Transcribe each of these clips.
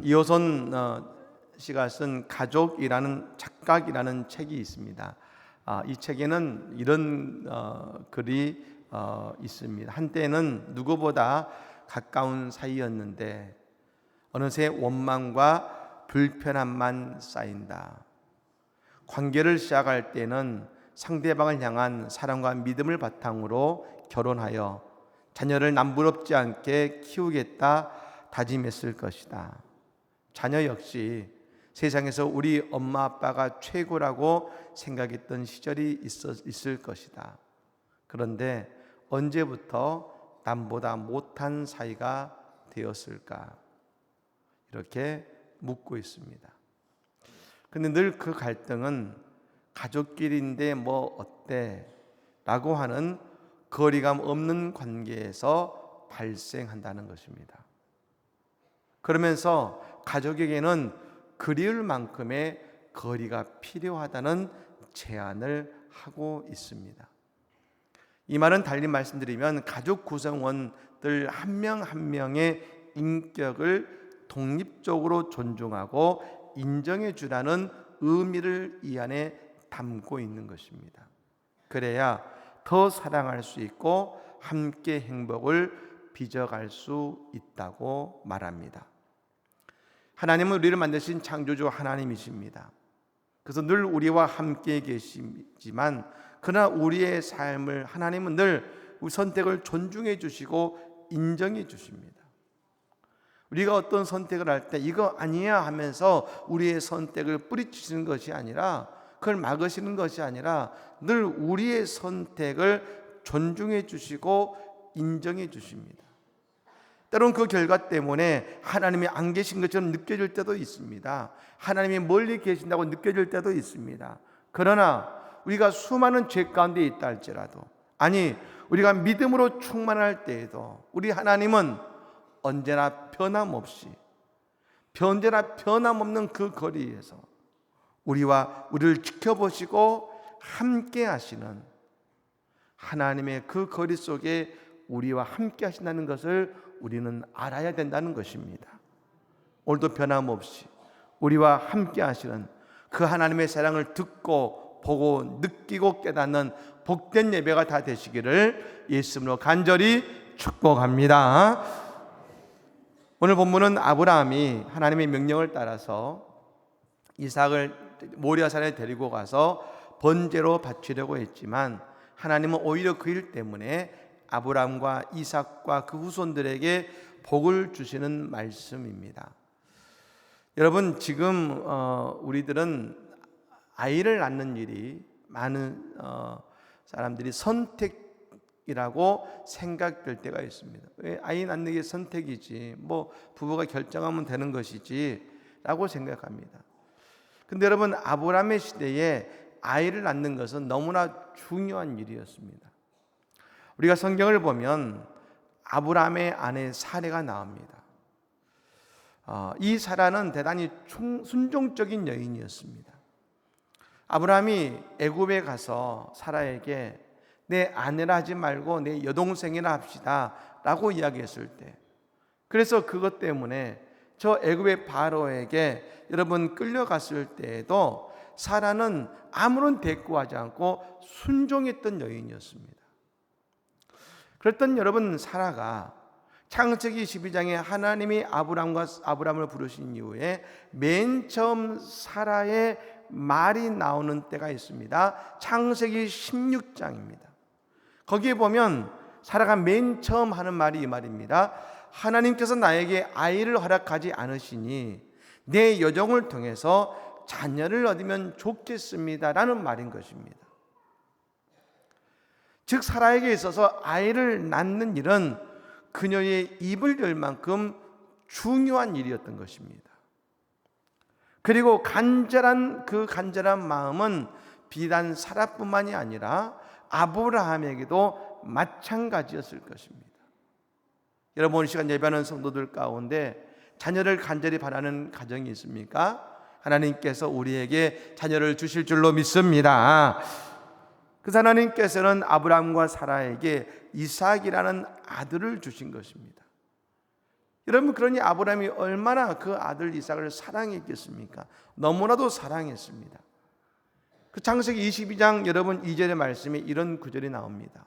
이호선 씨가 쓴 가족이라는 착각이라는 책이 있습니다. 이 책에는 이런 글이 있습니다. 한때는 누구보다 가까운 사이였는데 어느새 원망과 불편함만 쌓인다. 관계를 시작할 때는 상대방을 향한 사랑과 믿음을 바탕으로 결혼하여 자녀를 남부럽지 않게 키우겠다 다짐했을 것이다. 자녀 역시 세상에서 우리 엄마 아빠가 최고라고 생각했던 시절이 있을 것이다. 그런데 언제부터 남보다 못한 사이가 되었을까? 이렇게 묻고 있습니다. 근데 늘 그 갈등은 가족끼리인데 뭐 어때? 라고 하는 거리감 없는 관계에서 발생한다는 것입니다. 그러면서 가족에게는 그리울 만큼의 거리가 필요하다는 제안을 하고 있습니다. 이 말은 달리 말씀드리면 가족 구성원들 한 명 한 명의 인격을 독립적으로 존중하고 인정해 주라는 의미를 이 안에 담고 있는 것입니다. 그래야 더 사랑할 수 있고 함께 행복을 빚어갈 수 있다고 말합니다. 하나님은 우리를 만드신 창조주 하나님이십니다. 그래서 늘 우리와 함께 계시지만 그러나 우리의 삶을 하나님은 늘 우리 선택을 존중해 주시고 인정해 주십니다. 우리가 어떤 선택을 할 때 이거 아니야 하면서 우리의 선택을 뿌리치시는 것이 아니라 그걸 막으시는 것이 아니라 늘 우리의 선택을 존중해 주시고 인정해 주십니다. 때론 그 결과 때문에 하나님이 안 계신 것처럼 느껴질 때도 있습니다. 하나님이 멀리 계신다고 느껴질 때도 있습니다. 그러나 우리가 수많은 죄 가운데 있다 할지라도 아니 우리가 믿음으로 충만할 때에도 우리 하나님은 언제나 변함없는 그 거리에서 우리를 지켜보시고 함께 하시는 하나님의 그 거리 속에 우리와 함께 하신다는 것을 우리는 알아야 된다는 것입니다. 오늘도 변함없이 우리와 함께 하시는 그 하나님의 사랑을 듣고 보고 느끼고 깨닫는 복된 예배가 다 되시기를 예수님으로 간절히 축복합니다. 오늘 본문은 아브라함이 하나님의 명령을 따라서 이삭을 모리아산에 데리고 가서 번제로 바치려고 했지만 하나님은 오히려 그 일 때문에 아브라함과 이삭과 그 후손들에게 복을 주시는 말씀입니다. 여러분 지금 우리들은 아이를 낳는 일이 많은 사람들이 선택이라고 생각될 때가 있습니다. 왜 아이 낳는 게 선택이지 뭐 부부가 결정하면 되는 것이지 라고 생각합니다. 근데 여러분 아브라함의 시대에 아이를 낳는 것은 너무나 중요한 일이었습니다. 우리가 성경을 보면 아브라함의 아내 사레가 나옵니다. 이 사라는 대단히 순종적인 여인이었습니다. 아브라함이 애굽에 가서 사라에게 내 아내라 하지 말고 내 여동생이라 합시다 라고 이야기했을 때 그래서 그것 때문에 저 애굽의 바로에게 여러분 끌려갔을 때에도 사라는 아무런 대꾸하지 않고 순종했던 여인이었습니다. 그랬던 여러분 사라가 창세기 12장에 하나님이 아브라함을 부르신 이후에 맨 처음 사라의 말이 나오는 때가 있습니다. 창세기 16장입니다. 거기에 보면 사라가 맨 처음 하는 말이 이 말입니다. 하나님께서 나에게 아이를 허락하지 않으시니 내 여종을 통해서 자녀를 얻으면 좋겠습니다 라는 말인 것입니다. 즉 사라에게 있어서 아이를 낳는 일은 그녀의 입을 열 만큼 중요한 일이었던 것입니다. 그리고 간절한 마음은 비단 사라뿐만이 아니라 아브라함에게도 마찬가지였을 것입니다. 여러분 오늘 시간 예배하는 성도들 가운데 자녀를 간절히 바라는 가정이 있습니까? 하나님께서 우리에게 자녀를 주실 줄로 믿습니다. 그 하나님께서는 아브라함과 사라에게 이삭이라는 아들을 주신 것입니다. 여러분, 그러니 아브라함이 얼마나 그 아들 이삭을 사랑했겠습니까? 너무나도 사랑했습니다. 그 창세기 22장 여러분 2절의 말씀에 이런 구절이 나옵니다.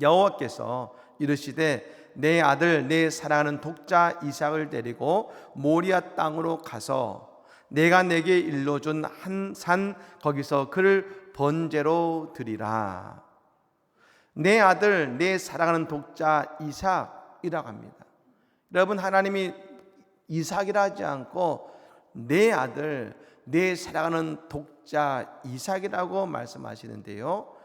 여호와께서 이르시되 내 아들 내 사랑하는 독자 이삭을 데리고 모리아 땅으로 가서 내가 내게 일러준 한 산 거기서 그를 번제로 드리라. 내 아들 내 사랑하는 독자 이삭이라고 합니다. 여러분, 하나님이 이삭이라 하지 않고 내 아들 내 사랑하는 독자 이삭이라고 말씀하시는데요,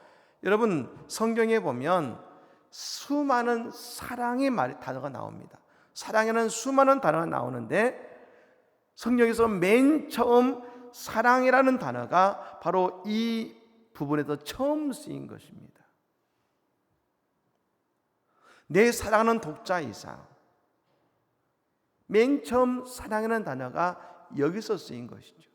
여러분, 성경에 보면 수많은 사랑의 단어가 나옵니다. 사랑에는 수많은 단어가 나오는데 성경에서 맨 처음 사랑이라는 단어가 바로 이 부분에서 처음 쓰인 것입니다. 내 사랑하는 독자 이삭, 맨 처음 사랑이라는 단어가 여기서 쓰인 것이죠.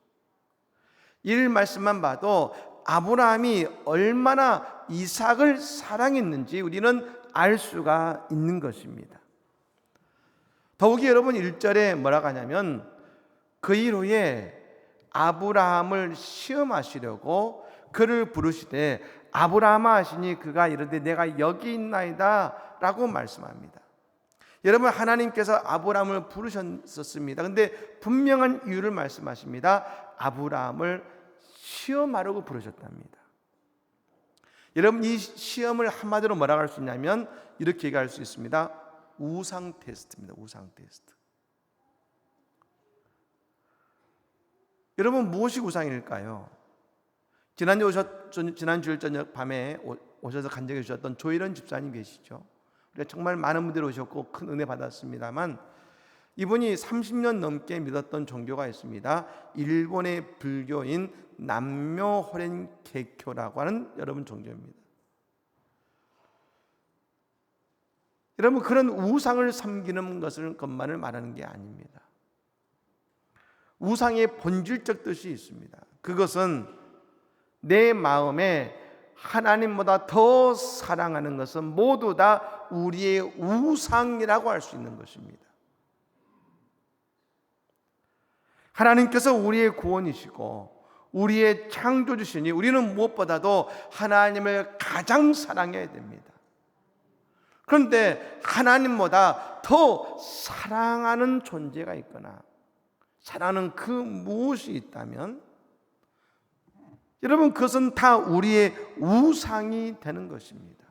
이 말씀만 봐도 아브라함이 얼마나 이삭을 사랑했는지 우리는 알 수가 있는 것입니다. 더욱이 여러분 1절에 뭐라고 하냐면 그 이후에 아브라함을 시험하시려고 그를 부르시되 아브라함아 하시니 그가 이르되 내가 여기 있나이다 라고 말씀합니다. 여러분, 하나님께서 아브라함을 부르셨습니다. 그런데 분명한 이유를 말씀하십니다. 아브라함을 시험하려고 부르셨답니다. 여러분, 이 시험을 한마디로 뭐라고 할 수 있냐면 이렇게 얘기할 수 있습니다. 우상 테스트입니다. 우상 테스트. 여러분, 무엇이 우상일까요? 지난 주일 저녁 밤에 오셔서 간증해 주셨던 조일원 집사님 계시죠? 정말 많은 분들이 오셨고 큰 은혜 받았습니다만, 이분이 30년 넘게 믿었던 종교가 있습니다. 일본의 불교인 남묘호렌 개교라고 하는 여러분 종교입니다. 여러분, 그런 우상을 섬기는 것만을 말하는 게 아닙니다. 우상의 본질적 뜻이 있습니다. 그것은 내 마음에 하나님보다 더 사랑하는 것은 모두 다 우리의 우상이라고 할 수 있는 것입니다. 하나님께서 우리의 구원이시고 우리의 창조주시니 우리는 무엇보다도 하나님을 가장 사랑해야 됩니다. 그런데 하나님보다 더 사랑하는 존재가 있거나 사랑하는 그 무엇이 있다면 여러분, 그것은 다 우리의 우상이 되는 것입니다.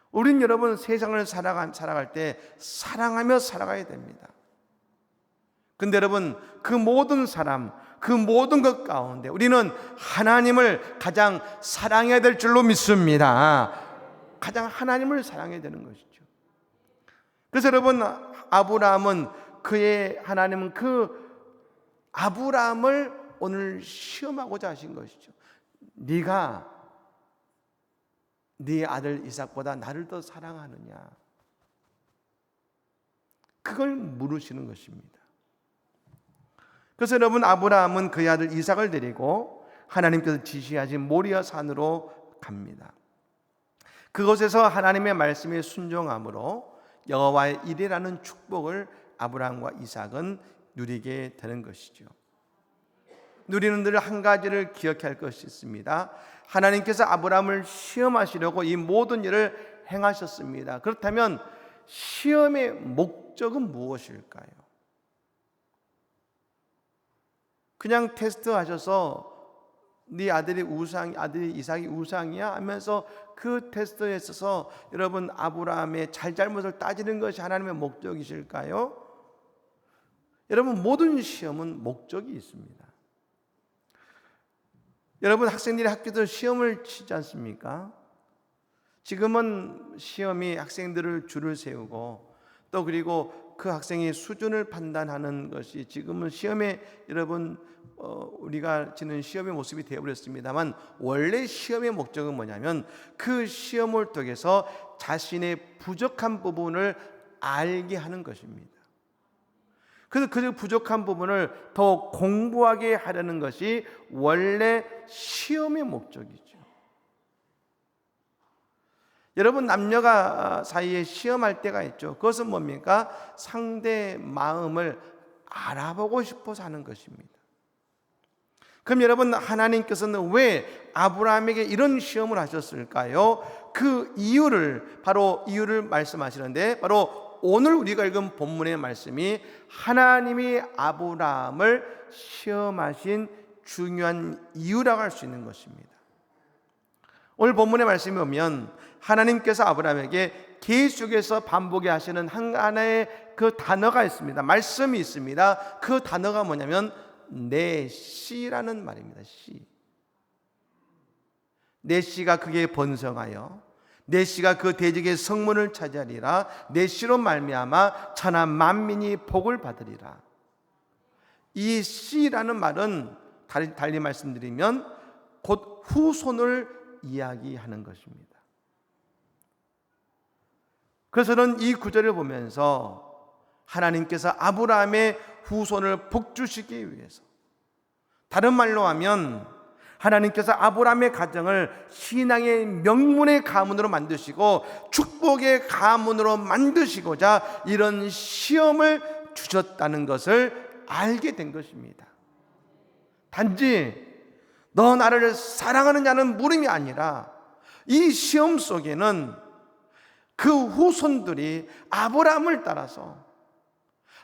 우린 여러분 세상을 살아갈 때 사랑하며 살아가야 됩니다. 근데 여러분, 그 모든 사람, 그 모든 것 가운데 우리는 하나님을 가장 사랑해야 될 줄로 믿습니다. 가장 하나님을 사랑해야 되는 것이죠. 그래서 여러분, 하나님은 그 아브라함을 오늘 시험하고자 하신 것이죠. 네가 네 아들 이삭보다 나를 더 사랑하느냐, 그걸 물으시는 것입니다. 그래서 여러분, 아브라함은 그의 아들 이삭을 데리고 하나님께서 지시하신 모리아 산으로 갑니다. 그곳에서 하나님의 말씀에 순종함으로 여호와의 이레라는 축복을 아브라함과 이삭은 누리게 되는 것이죠. 누리는 늘 한 가지를 기억할 것이 있습니다. 하나님께서 아브라함을 시험하시려고 이 모든 일을 행하셨습니다. 그렇다면 시험의 목적은 무엇일까요? 그냥 테스트하셔서 네 아들이 이삭이 우상이야 하면서 그 테스트에 있어서 여러분 아브라함의 잘잘못을 따지는 것이 하나님의 목적이실까요? 여러분, 모든 시험은 목적이 있습니다. 여러분, 학생들이 학교에서 시험을 치지 않습니까? 지금은 시험이 학생들을 줄을 세우고 또 그리고 그 학생의 수준을 판단하는 것이 지금은 시험에 여러분 우리가 치는 시험의 모습이 되어버렸습니다만, 원래 시험의 목적은 뭐냐면 그 시험을 통해서 자신의 부족한 부분을 알게 하는 것입니다. 그래서 그 부족한 부분을 더 공부하게 하려는 것이 원래 시험의 목적이죠. 여러분, 남녀가 사이에 시험할 때가 있죠. 그것은 뭡니까? 상대의 마음을 알아보고 싶어서 하는 것입니다. 그럼 여러분, 하나님께서는 왜 아브라함에게 이런 시험을 하셨을까요? 그 이유를 말씀하시는데, 바로 오늘 우리가 읽은 본문의 말씀이 하나님이 아브라함을 시험하신 중요한 이유라고 할 수 있는 것입니다. 오늘 본문의 말씀에 보면 하나님께서 아브라함에게 계속해서 반복해 하시는 하나의 그 단어가 있습니다. 말씀이 있습니다. 그 단어가 뭐냐면 내 씨라는 말입니다. 씨. 내 씨가 그게 번성하여 내 씨가 그 대적의 성문을 차지하리라. 내 씨로 말미암아 천하 만민이 복을 받으리라. 이 씨라는 말은 달리 말씀드리면 곧 후손을 이야기하는 것입니다. 그래서 저는 이 구절을 보면서 하나님께서 아브라함의 후손을 복주시기 위해서, 다른 말로 하면 하나님께서 아브라함의 가정을 신앙의 명문의 가문으로 만드시고 축복의 가문으로 만드시고자 이런 시험을 주셨다는 것을 알게 된 것입니다. 단지 너 나를 사랑하느냐는 물음이 아니라 이 시험 속에는 그 후손들이 아브라함을 따라서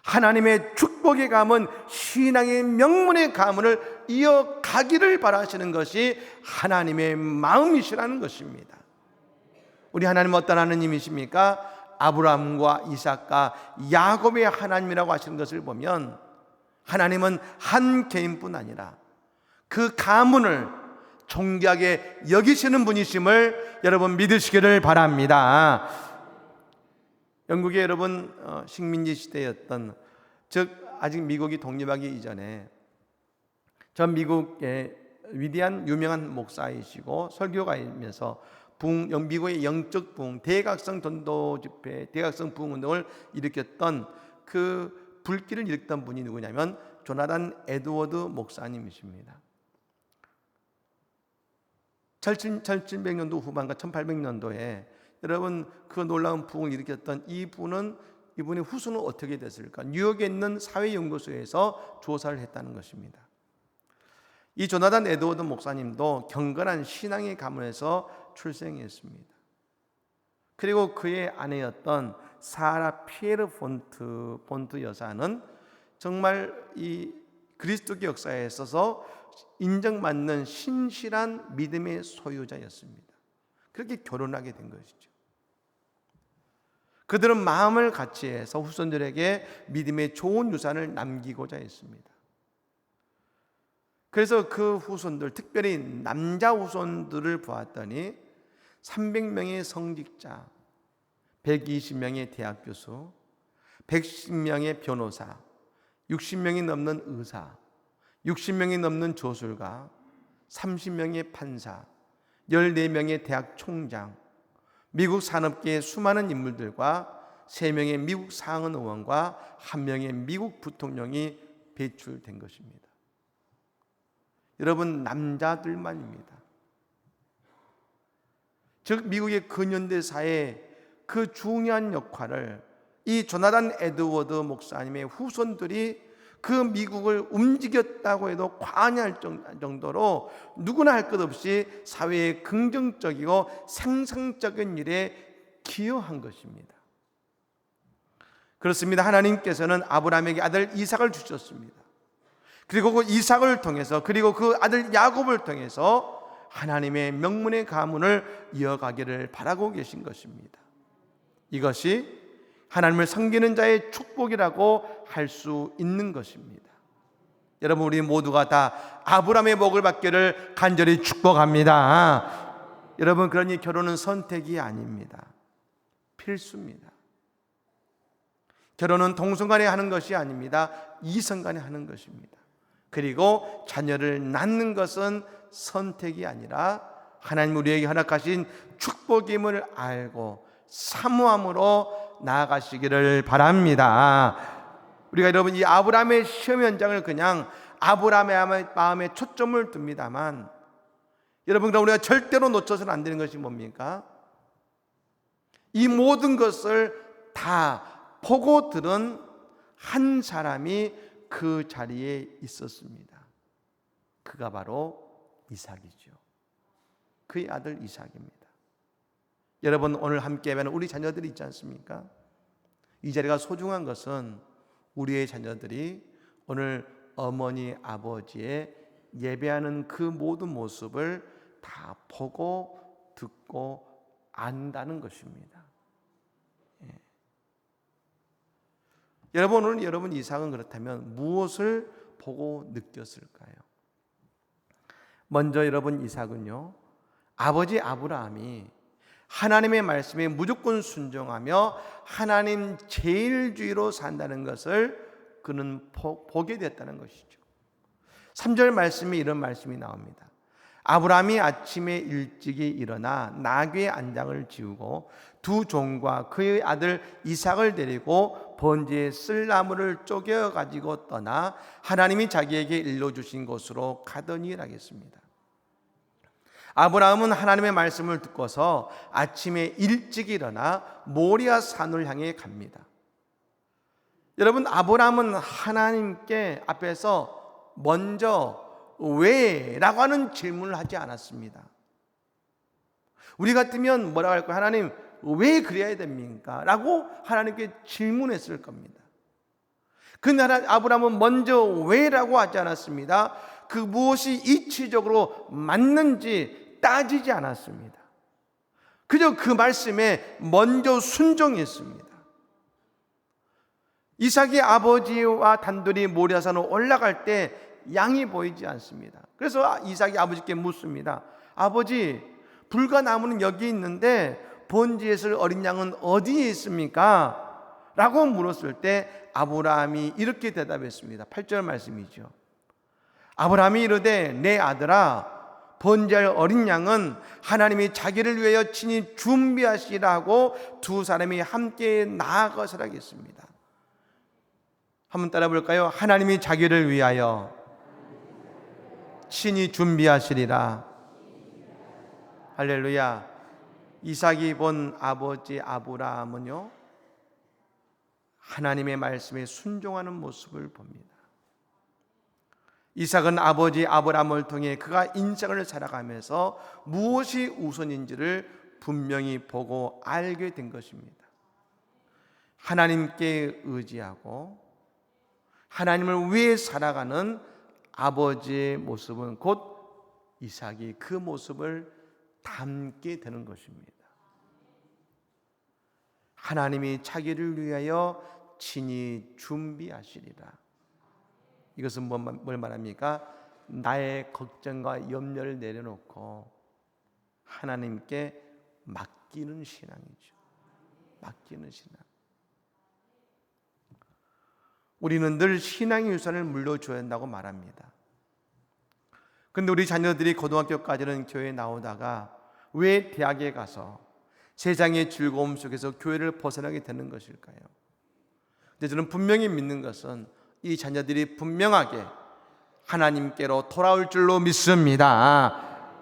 하나님의 축복의 가문, 신앙의 명문의 가문을 이어가기를 바라시는 것이 하나님의 마음이시라는 것입니다. 우리 하나님은 어떤 하나님이십니까? 아브라함과 이삭과 야곱의 하나님이라고 하시는 것을 보면 하나님은 한 개인뿐 아니라 그 가문을 존귀하게 여기시는 분이심을 여러분 믿으시기를 바랍니다. 영국의 여러분 식민지 시대였던, 즉 아직 미국이 독립하기 이전에 전 미국의 위대한 유명한 목사이시고 설교가이면서 미국의 영적 부흥, 대각성 전도 집회, 대각성 부흥 운동을 일으켰던 그 불길을 일으켰던 분이 누구냐면 조나단 에드워드 목사님이십니다. 1700년도 후반과 1800년도에 여러분 그 놀라운 부흥을 일으켰던 이분의 후손은 어떻게 됐을까? 뉴욕에 있는 사회연구소에서 조사를 했다는 것입니다. 이 조나단 에드워드 목사님도 경건한 신앙의 가문에서 출생했습니다. 그리고 그의 아내였던 사라 피에르 폰트 여사는 정말 이 그리스도교 역사에 있어서 인정받는 신실한 믿음의 소유자였습니다. 그렇게 결혼하게 된 것이죠. 그들은 마음을 같이해서 후손들에게 믿음의 좋은 유산을 남기고자 했습니다. 그래서 그 후손들, 특별히 남자 후손들을 보았더니 300명의 성직자, 120명의 대학 교수, 110명의 변호사, 60명이 넘는 의사, 60명이 넘는 조술가, 30명의 판사, 14명의 대학 총장, 미국 산업계의 수많은 인물들과 3명의 미국 상원 의원과 1명의 미국 부통령이 배출된 것입니다. 여러분, 남자들만입니다. 즉 미국의 근현대사의 그 중요한 역할을 이 조나단 에드워드 목사님의 후손들이 그 미국을 움직였다고 해도 과언할 정도로 누구나 할 것 없이 사회의 긍정적이고 생산적인 일에 기여한 것입니다. 그렇습니다. 하나님께서는 아브라함에게 아들 이삭을 주셨습니다. 그리고 그 이삭을 통해서, 그리고 그 아들 야곱을 통해서 하나님의 명문의 가문을 이어가기를 바라고 계신 것입니다. 이것이 하나님을 섬기는 자의 축복이라고 할 수 있는 것입니다. 여러분, 우리 모두가 다 아브라함의 복을 받기를 간절히 축복합니다. 여러분, 그러니 결혼은 선택이 아닙니다. 필수입니다. 결혼은 동성간에 하는 것이 아닙니다. 이성간에 하는 것입니다. 그리고 자녀를 낳는 것은 선택이 아니라 하나님 우리에게 허락하신 축복임을 알고 사모함으로 나아가시기를 바랍니다. 우리가 여러분 이 아브라함의 시험 현장을 그냥 아브라함의 마음에 초점을 둡니다만, 여러분 그럼 우리가 절대로 놓쳐서는 안 되는 것이 뭡니까? 이 모든 것을 다 보고 들은 한 사람이 그 자리에 있었습니다. 그가 바로 이삭이죠. 그의 아들 이삭입니다. 여러분, 오늘 함께 예배하는 우리 자녀들이 있지 않습니까? 이 자리가 소중한 것은 우리의 자녀들이 오늘 어머니 아버지의 예배하는 그 모든 모습을 다 보고 듣고 안다는 것입니다. 예. 여러분, 오늘 여러분 이삭은 그렇다면 무엇을 보고 느꼈을까요? 먼저 여러분 이삭은요, 아버지 아브라함이 하나님의 말씀에 무조건 순종하며 하나님 제일주의로 산다는 것을 그는 보게 됐다는 것이죠. 3절 말씀에 이런 말씀이 나옵니다. 아브라함이 아침에 일찍이 일어나 나귀의 안장을 지우고 두 종과 그의 아들 이삭을 데리고 번제에 쓸 나무를 쪼개 가지고 떠나 하나님이 자기에게 일러주신 곳으로 가더니 하겠습니다. 아브라함은 하나님의 말씀을 듣고서 아침에 일찍 일어나 모리아 산을 향해 갑니다. 여러분, 아브라함은 하나님께 앞에서 먼저 왜? 라고 하는 질문을 하지 않았습니다. 우리 같으면 뭐라고 할까요? 하나님, 왜 그래야 됩니까? 라고 하나님께 질문했을 겁니다. 그러나 아브라함은 먼저 왜라고 하지 않았습니다. 그 무엇이 이치적으로 맞는지 따지지 않았습니다. 그저 그 말씀에 먼저 순종했습니다. 이삭이 아버지와 단둘이 모리아산으로 올라갈 때 양이 보이지 않습니다. 그래서 이삭이 아버지께 묻습니다. 아버지, 불과 나무는 여기 있는데 번제에 쓸 어린 양은 어디에 있습니까? 라고 물었을 때 아브라함이 이렇게 대답했습니다. 8절 말씀이죠. 아브라함이 이르되 내 아들아, 번제할 어린 양은 하나님이 자기를 위하여 친히 준비하시라고 두 사람이 함께 나아가서라 했습니다. 한번 따라 볼까요? 하나님이 자기를 위하여 친히 준비하시리라. 할렐루야. 이삭이 본 아버지 아브라함은요, 하나님의 말씀에 순종하는 모습을 봅니다. 이삭은 아버지 아브라함을 통해 그가 인생을 살아가면서 무엇이 우선인지를 분명히 보고 알게 된 것입니다. 하나님께 의지하고 하나님을 위해 살아가는 아버지의 모습은 곧 이삭이 그 모습을 담게 되는 것입니다. 하나님이 자기를 위하여 친히 준비하시리라. 이것은 뭘 말합니까? 나의 걱정과 염려를 내려놓고 하나님께 맡기는 신앙이죠. 맡기는 신앙. 우리는 늘 신앙의 유산을 물려줘야 한다고 말합니다. 그런데 우리 자녀들이 고등학교까지는 교회에 나오다가 왜 대학에 가서 세상의 즐거움 속에서 교회를 벗어나게 되는 것일까요? 근데 저는 분명히 믿는 것은 이 자녀들이 분명하게 하나님께로 돌아올 줄로 믿습니다.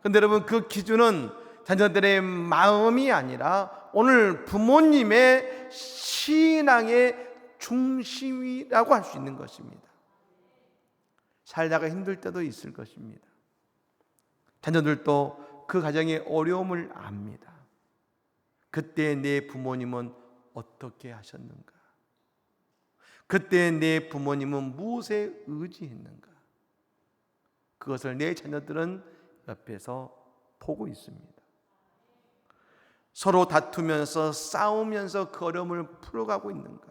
그런데 여러분, 그 기준은 자녀들의 마음이 아니라 오늘 부모님의 신앙의 중심이라고 할 수 있는 것입니다. 살다가 힘들 때도 있을 것입니다. 자녀들도 그 가정의 어려움을 압니다. 그때 내 부모님은 어떻게 하셨는가? 그때 내 부모님은 무엇에 의지했는가? 그것을 내 자녀들은 옆에서 보고 있습니다. 서로 다투면서 싸우면서 그 어려움을 풀어가고 있는가?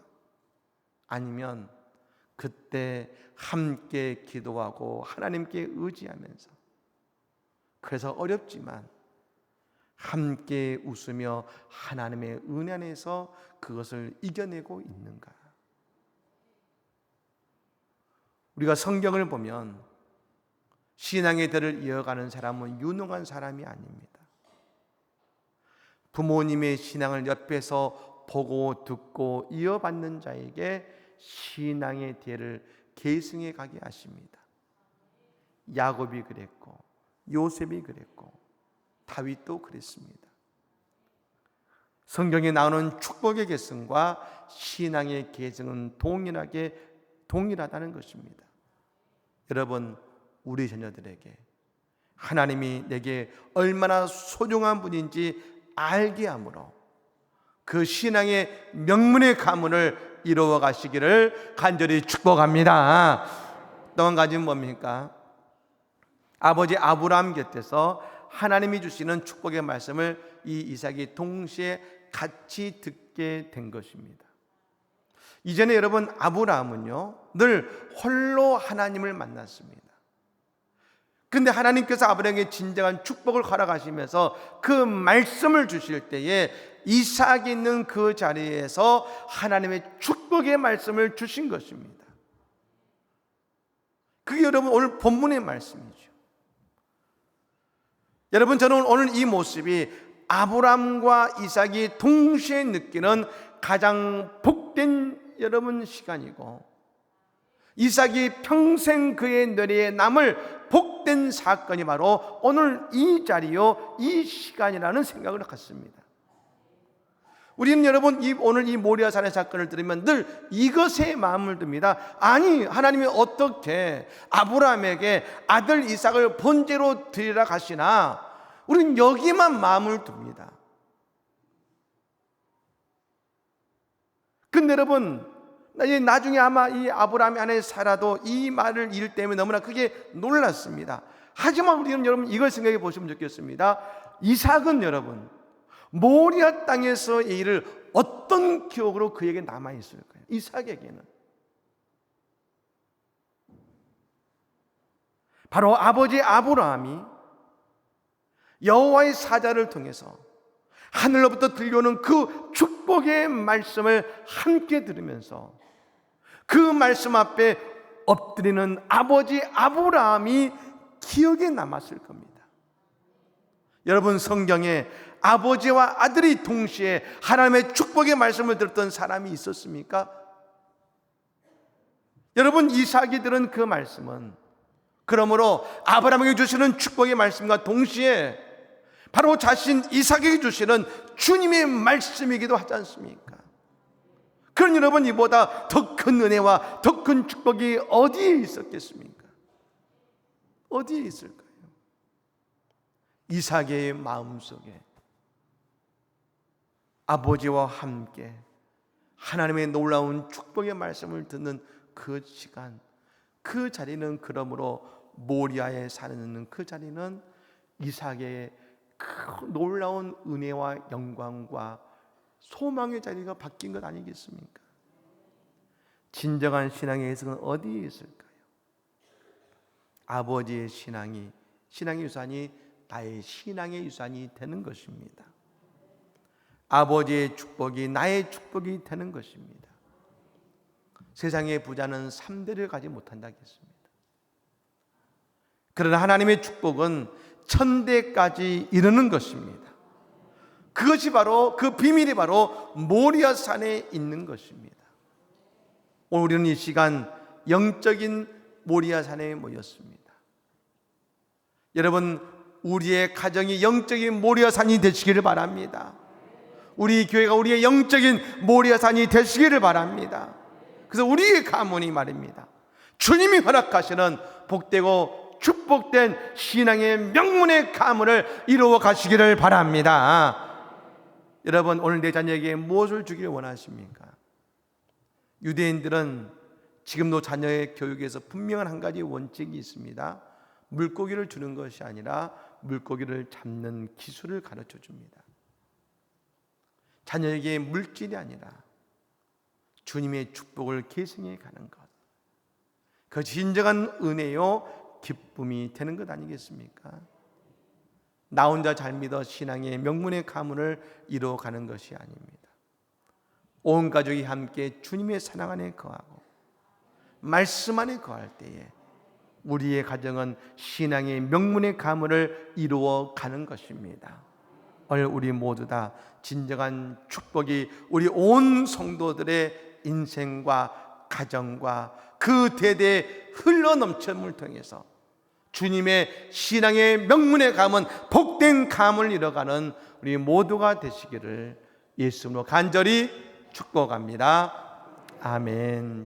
아니면 그때 함께 기도하고 하나님께 의지하면서, 그래서 어렵지만 함께 웃으며 하나님의 은혜 안에서 그것을 이겨내고 있는가? 우리가 성경을 보면 신앙의 대를 이어가는 사람은 유능한 사람이 아닙니다. 부모님의 신앙을 옆에서 보고 듣고 이어받는 자에게 신앙의 대를 계승해 가게 하십니다. 야곱이 그랬고 요셉이 그랬고 다윗도 그랬습니다. 성경에 나오는 축복의 계승과 신앙의 계승은 동일하다는 것입니다. 여러분, 우리 자녀들에게 하나님이 내게 얼마나 소중한 분인지 알게 함으로 그 신앙의 명문의 가문을 이루어 가시기를 간절히 축복합니다. 또 한 가지는 뭡니까? 아버지 아브라함 곁에서 하나님이 주시는 축복의 말씀을 이 이삭이 동시에 같이 듣게 된 것입니다. 이전에 여러분, 아브라함은요 늘 홀로 하나님을 만났습니다. 근데 하나님께서 아브라함에게 진정한 축복을 허락하시면서 그 말씀을 주실 때에 이삭이 있는 그 자리에서 하나님의 축복의 말씀을 주신 것입니다. 그게 여러분 오늘 본문의 말씀이죠. 여러분, 저는 오늘 이 모습이 아브라함과 이삭이 동시에 느끼는 가장 복된 여러분 시간이고, 이삭이 평생 그의 뇌리에 남을 복된 사건이 바로 오늘 이 자리요, 이 시간이라는 생각을 갖습니다. 우리는 여러분 오늘 이 모리아산의 사건을 들으면 늘 이것에 마음을 듭니다. 아니, 하나님이 어떻게 아브라함에게 아들 이삭을 번제로 드리라 하시나, 우리는 여기만 마음을 둡니다. 근데 여러분, 나중에 아마 이 아브라함의 아내 사라도 이 말을 잃을 때문에 너무나 크게 놀랐습니다. 하지만 우리는 여러분 이걸 생각해 보시면 좋겠습니다. 이삭은 여러분 모리아 땅에서의 일을 어떤 기억으로 그에게 남아있을까요? 이삭에게는 바로 아버지 아브라함이 여호와의 사자를 통해서 하늘로부터 들려오는 그 축복의 말씀을 함께 들으면서 그 말씀 앞에 엎드리는 아버지 아브라함이 기억에 남았을 겁니다. 여러분, 성경에 아버지와 아들이 동시에 하나님의 축복의 말씀을 들었던 사람이 있었습니까? 여러분, 이삭이 들은 그 말씀은 그러므로 아브라함에게 주시는 축복의 말씀과 동시에 바로 자신 이삭에게 주시는 주님의 말씀이기도 하지 않습니까? 그런 여러분, 이보다 더 큰 은혜와 더 큰 축복이 어디에 있었겠습니까? 어디에 있을까요? 이삭의 마음속에 아버지와 함께 하나님의 놀라운 축복의 말씀을 듣는 그 시간, 그 자리는 그러므로 모리아에 사는 그 자리는 이삭의 그 놀라운 은혜와 영광과 소망의 자리가 바뀐 것 아니겠습니까? 진정한 신앙의 해석은 어디에 있을까요? 아버지의 신앙의 유산이 나의 신앙의 유산이 되는 것입니다. 아버지의 축복이 나의 축복이 되는 것입니다. 세상의 부자는 3대를 가지 못한다겠습니다. 그러나 하나님의 축복은 1000대까지 이르는 것입니다. 그것이 바로, 그 비밀이 바로 모리아산에 있는 것입니다. 오늘 우리는 이 시간 영적인 모리아산에 모였습니다. 여러분, 우리의 가정이 영적인 모리아산이 되시기를 바랍니다. 우리 교회가 우리의 영적인 모리아산이 되시기를 바랍니다. 그래서 우리의 가문이 말입니다, 주님이 허락하시는 복되고 축복된 신앙의 명문의 가문을 이루어 가시기를 바랍니다. 여러분, 오늘 내 자녀에게 무엇을 주기를 원하십니까? 유대인들은 지금도 자녀의 교육에서 분명한 한 가지 원칙이 있습니다. 물고기를 주는 것이 아니라 물고기를 잡는 기술을 가르쳐 줍니다. 자녀에게 물질이 아니라 주님의 축복을 계승해 가는 것, 그 진정한 은혜요 기쁨이 되는 것 아니겠습니까? 나 혼자 잘 믿어 신앙의 명문의 가문을 이루어가는 것이 아닙니다. 온 가족이 함께 주님의 사랑 안에 거하고 말씀 안에 거할 때에 우리의 가정은 신앙의 명문의 가문을 이루어가는 것입니다. 오늘 우리 모두 다 진정한 축복이 우리 온 성도들의 인생과 가정과 그 대대의 흘러넘침을 통해서 주님의 신앙의 명문의 가문, 복된 가문을 이뤄가는 우리 모두가 되시기를 예수 이름으로 간절히 축복합니다. 아멘.